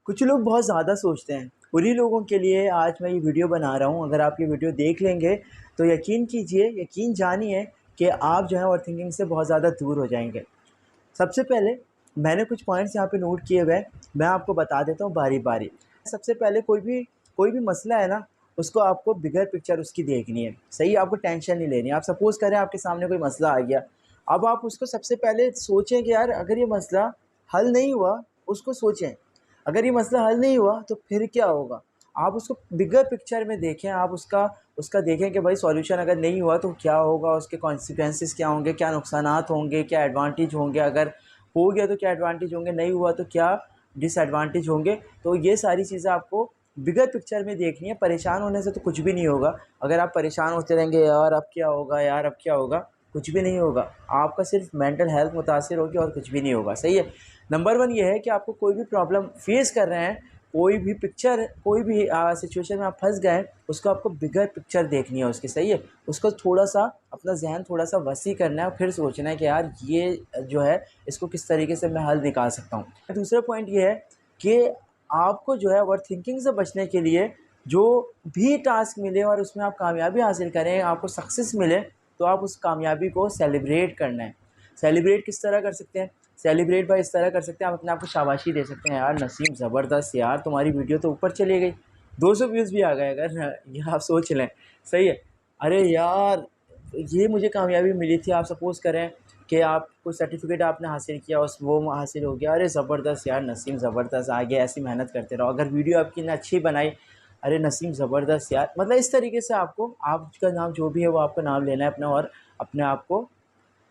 कुछ लोग बहुत ज़्यादा सोचते हैं। उन्हीं लोगों के लिए आज मैं ये वीडियो बना रहा हूँ। अगर आप ये वीडियो देख लेंगे तो यकीन कीजिए, यकीन जानिए कि आप जो है ओवरथिंकिंग से बहुत ज़्यादा दूर हो जाएँगे। सबसे पहले मैंने कुछ पॉइंट्स यहाँ पे नोट किए हुए हैं, मैं आपको बता देता हूँ बारी-बारी। सबसे पहले कोई भी मसला है ना, उसको आपको बिगर पिक्चर उसकी देखनी है, सही है? आपको टेंशन नहीं लेनी है। आप सपोज़ करें आपके सामने कोई मसला आ गया, अब आप उसको सबसे पहले सोचें कि यार अगर ये मसला हल नहीं हुआ, उसको सोचें। अगर ये मसला हल नहीं हुआ तो फिर क्या होगा? आप उसको बिगर पिक्चर में देखें, आप उसका उसका देखें कि भाई सॉल्यूशन अगर नहीं हुआ तो क्या होगा, उसके कॉन्सिक्वेंसेस क्या होंगे, क्या नुकसानात होंगे, क्या एडवांटेज होंगे, अगर हो गया तो क्या एडवांटेज होंगे, नहीं हुआ तो क्या डिसएडवांटेज होंगे। तो ये सारी चीज़ें आपको बिगर पिक्चर में देखनी है। परेशान होने से तो कुछ भी नहीं होगा। अगर आप परेशान होते रहेंगे, यार अब क्या होगा, यार अब क्या होगा, कुछ भी नहीं होगा। आपका सिर्फ मेंटल हेल्थ मुतासिर होगी और कुछ भी नहीं होगा, सही है? नंबर 1 ये है कि आपको कोई भी प्रॉब्लम फेस कर रहे हैं, कोई भी सिचुएशन में आप फँस गए हैं, उसको आपको बिगर पिक्चर देखनी है उसकी, सही है? उसको थोड़ा-सा अपना ज़हन थोड़ा-सा वसी करना है और फिर सोचना है कि यार ये जो है इसको किस तरीके से मैं हल निकाल सकता हूँ। दूसरा पॉइंट ये है कि आपको जो है ओवरथिंकिंग से बचने के लिए जो भी टास्क मिले और उसमें आप कामयाबी हासिल करें, आपको सक्सेस मिले, तो आप उस कामयाबी को सेलिब्रेट करना है। सेलिब्रेट किस तरह कर सकते हैं? सेलिब्रेट भाई इस तरह कर सकते हैं, आप अपने आप को शाबाशी दे सकते हैं, यार नसीम ज़बरदस्त यार, तुम्हारी वीडियो तो ऊपर चली गई, 200 व्यूज़ भी आ गए अगर ये आप सोच लें, सही है। अरे यार ये मुझे कामयाबी मिली थी, आप सपोज़ करें कि आप कोई सर्टिफ़िकेट आपने हासिल किया, उस वो हासिल हो गया, अरे ज़बरदस्त यार नसीम ज़बरदस्त, आगे ऐसी मेहनत करते रहो। अगर वीडियो आपकी ने अच्छी बनाई, अरे नसीम ज़बरदस्त यार, मतलब इस तरीके से आपको आपका नाम जो भी है वो आपका नाम लेना है अपना, और अपने आप को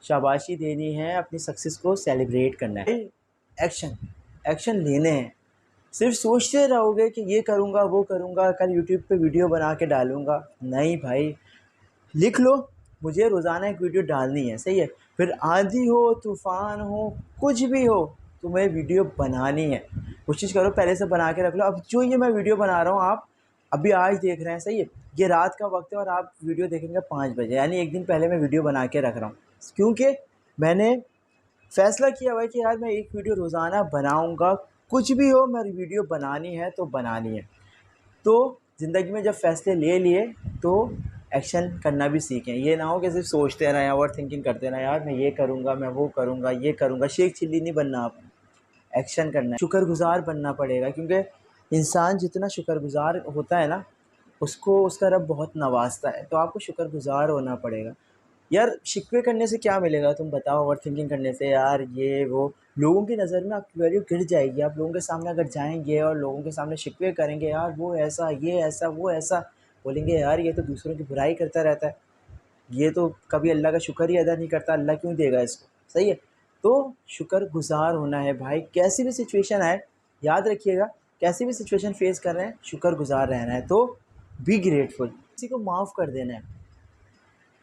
शाबाशी देनी है, अपनी सक्सेस को सेलिब्रेट करना है। एक्शन एक्शन लेने हैं। सिर्फ सोचते रहोगे कि ये करूँगा, वो करूँगा, कल यूट्यूब पे वीडियो बना के डालूँगा, नहीं भाई, लिख लो, मुझे रोज़ाना एक वीडियो डालनी है, सही है? फिर आँधी हो, तूफ़ान हो, कुछ भी हो, तुम्हें वीडियो बनानी है। कोशिश करो पहले से बना के रख लो। अब जो ये मैं वीडियो बना रहा हूँ, आप अभी आज देख रहे हैं, सही है? ये रात का वक़्त है और आप वीडियो देखेंगे 5 बजे, यानी 1 दिन पहले मैं वीडियो बना के रख रहा हूँ। क्योंकि मैंने फ़ैसला किया हुआ है कि यार मैं एक वीडियो रोज़ाना बनाऊँगा, कुछ भी हो मेरी वीडियो बनानी है तो बनानी है। तो ज़िंदगी में जब फ़ैसले ले लिए तो एक्शन करना भी सीखें। ये ना हो कि सिर्फ़ सोचते रहें, ओवरथिंकिंग करते रहें, यार मैं ये करूँगा, मैं वो करूँगा, ये करूँगा। शेख चिल्ली नहीं बनना आपने, एक्शन करना है। शुक्रगुज़ार बनना पड़ेगा, क्योंकि इंसान जितना शुक्रगुज़ार होता है ना, उसको उसका रब बहुत नवाज़ता है। तो आपको शुक्रगुज़ार होना पड़ेगा। यार शिकवे करने से क्या मिलेगा, तुम बताओ? ओवरथिंकिंग करने से यार ये वो, लोगों की नज़र में आपकी वैल्यू गिर जाएगी। आप लोगों के सामने अगर जाएँगे और लोगों के सामने शिकवे करेंगे, यार वो ऐसा, ये ऐसा, वो ऐसा, बोलेंगे यार ये तो दूसरों की बुराई करता रहता है, ये तो कभी अल्लाह का शुक्र ही अदा नहीं करता, अल्लाह क्यों देगा इसको, सही है? तो शुक्रगुज़ार होना है भाई, कैसी भी सिचुएशन आए, याद रखिएगा, कैसी भी सिचुएशन फ़ेस कर रहे हैं, शुक्रगुज़ार रहना है। तो बी ग्रेटफुल, किसी को माफ़ कर देना है।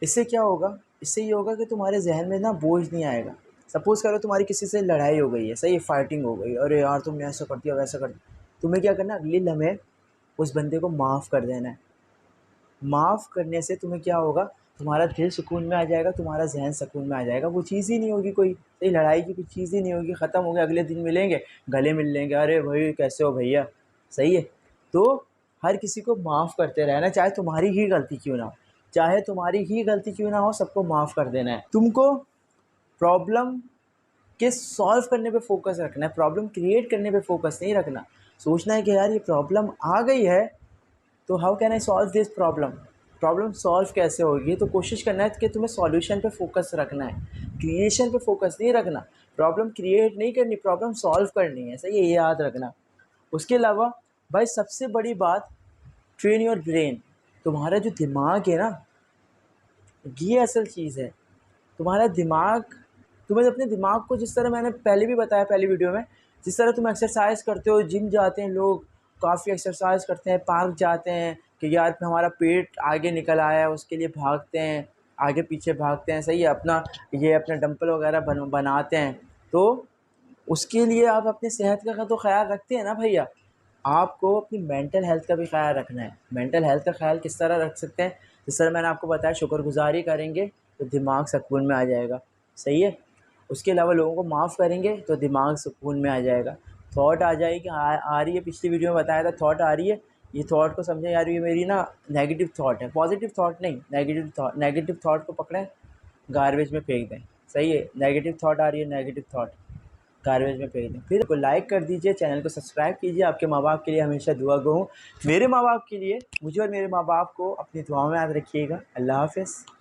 इससे क्या होगा? इससे ये होगा कि तुम्हारे ज़हन में ना बोझ नहीं आएगा। सपोज़ करो तुम्हारी किसी से लड़ाई हो गई है, सही है, फाइटिंग हो गई, अरे यार तुमने ऐसा कर दिया, वैसा कर दिया। तुम्हें क्या करना है, अगले लम्हे उस बंदे को माफ़ कर देना है। माफ़ करने से तुम्हें क्या होगा, तुम्हारा दिल सुकून में आ जाएगा, तुम्हारा ज़हन सुकून में आ जाएगा। वो चीज़ ही नहीं होगी कोई, सही, लड़ाई की कोई चीज़ ही नहीं होगी, ख़त्म हो गया, अगले दिन मिलेंगे, गले मिल लेंगे, अरे भाई कैसे हो भैया, सही है? तो हर किसी को माफ़ करते रहना, चाहे तुम्हारी ही गलती क्यों ना हो, चाहे तुम्हारी ही गलती क्यों ना हो, सबको माफ़ कर देना है। तुमको प्रॉब्लम के सॉल्व करने पे फ़ोकस रखना है, प्रॉब्लम क्रिएट करने पे फ़ोकस नहीं रखना। सोचना है कि यार ये प्रॉब्लम आ गई है, तो how can I solve this problem? Problem solve कैसे होगी? तो कोशिश करना है कि तुम्हें सॉल्यूशन पे फ़ोकस रखना है, क्रिएशन पे फ़ोकस नहीं रखना। प्रॉब्लम क्रिएट नहीं करनी, प्रॉब्लम सॉल्व करनी है, सही है? ये याद रखना। उसके अलावा भाई सबसे बड़ी बात, ट्रेन योर ब्रेन। तुम्हारा जो दिमाग है ना, ये असल चीज़ है। तुम्हारा दिमाग, तुम्हें अपने दिमाग को, जिस तरह मैंने पहले भी बताया पहली वीडियो में, जिस तरह तुम एक्सरसाइज करते हो, जिम जाते हैं लोग, काफ़ी एक्सरसाइज करते हैं, पार्क जाते हैं कि यार हमारा पेट आगे निकल आया है, उसके लिए भागते हैं, आगे पीछे भागते हैं, सही है, अपना ये अपना डंपल वगैरह बनाते हैं। तो उसके लिए आप अपनी सेहत का तो ख्याल रखते हैं ना भैया, आपको अपनी मेंटल हेल्थ का भी ख्याल रखना है। मेंटल हेल्थ का ख्याल किस तरह रख सकते हैं? जिस तरह मैंने आपको बताया, शुक्रगुज़ारी करेंगे तो दिमाग सुकून में आ जाएगा, सही है? उसके अलावा लोगों को माफ़ करेंगे तो दिमाग सुकून में आ जाएगा। थॉट आ जाए कि आ रही है, पिछली वीडियो में बताया था थॉट आ रही है, ये थॉट को समझें यार ये मेरी ना नेगेटिव थॉट है, पॉजिटिव थॉट नहीं, नेगेटिव थॉट को पकड़ें, गार्बेज में फेंक दें। सही है, नेगेटिव थॉट आ रही है, नेगेटिव थॉट गार्बेज में फेंक दें। फिर को लाइक कर दीजिए, चैनल को सब्सक्राइब कीजिए। आपके माँ बाप के लिए हमेशा दुआ गो हूँ, मेरे माँ बाप के लिए, मुझे और मेरे माँ बाप को अपनी दुआओं में याद रखिएगा। अल्लाह हाफ़िज़।